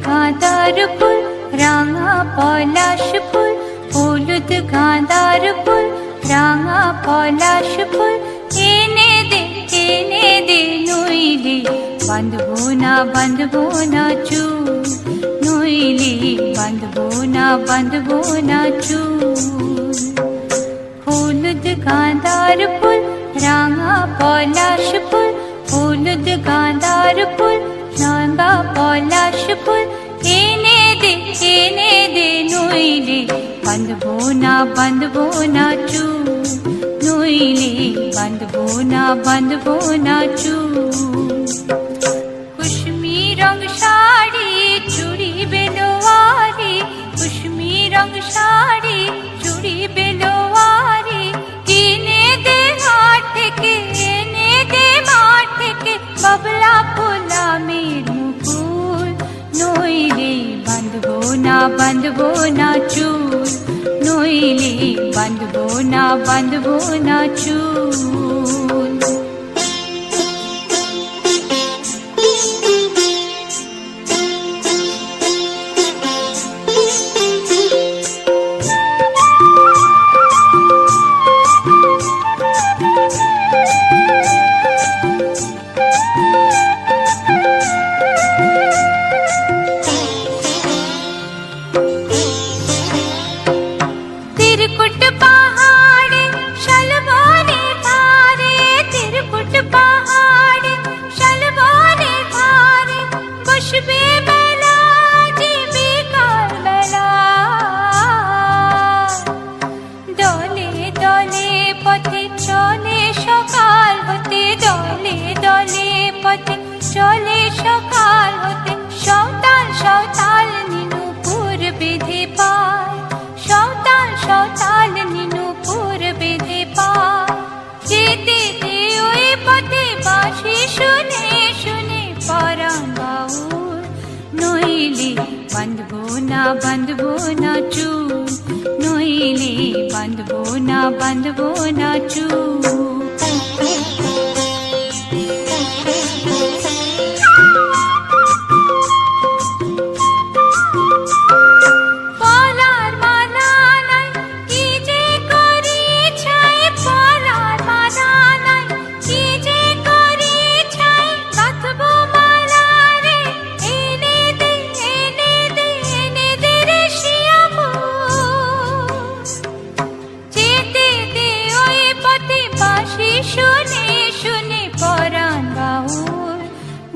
গাঁদার ফুল রাঙা পলাশ ফুল, হলুদ গাঁদার ফুল রাঙা পলাশ ফুল, এনে দে নইলে বাঁধবো না চুল, নইলে বাঁধবো না চুল। হলুদ গাঁদার ফুল রাঙা পলাশ ফুল, হলুদ গাঁদার ফুল রাঙা পলাশ ফুল, এনে দে নইলে বাঁধবো না চুল, নইলে বাঁধবো না চুল। কুসুমি রং শাড়ি চুড়ি বেলোয়ারি, কুসুমি রং শাড়ি চুড়ি বেলোয়ারি, কিনে দে হাট থেকে, এনে দে মাঠ থেকে, বাবলা ফুলামের মুকুল, নইলে বাঁধবো না চুল, নইলে বাঁধবো না চুল। तिरकुट पहाड़े शलवाने धारे, तिरकुट पहाड़े शलवाने धारे, बसबे मेला जीबी काल मेला, दले दले पथे चले सकाल होते, दले दले पथे चले सकाल होते, सौताल नीनुपुर बेधे पाय, सौताल नीनुपुर बेधे पाय, जेते दे ओई पथे बाँशी शुने शुने परान बाउल, नइले बाँधबो ना चुल, नइले बाँधबो ना चुल।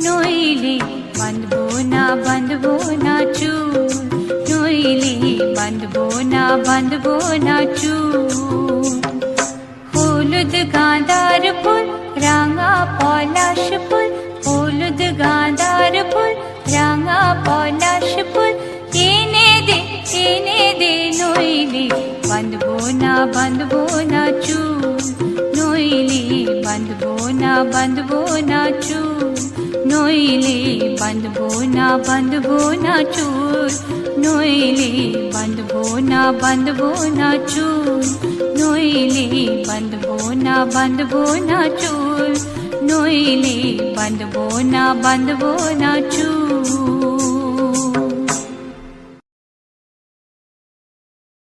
नइले बाँधबो ना चुल, नइले बाँधबो ना चुल। हलुद गाँदार फुल राঙা পলাশ ফুল, হলুদ গাঁদার ফুল রাঙা পলাশ ফুল, এনে দে নইলে বাঁধবো না চুল, নইলে বাঁধবো না চুল, নইলে বাঁধবো না চুল, নইলে বাঁধবো না চুল, নইলে বাঁধবো না চুল, নইলে বাঁধবো না চুল।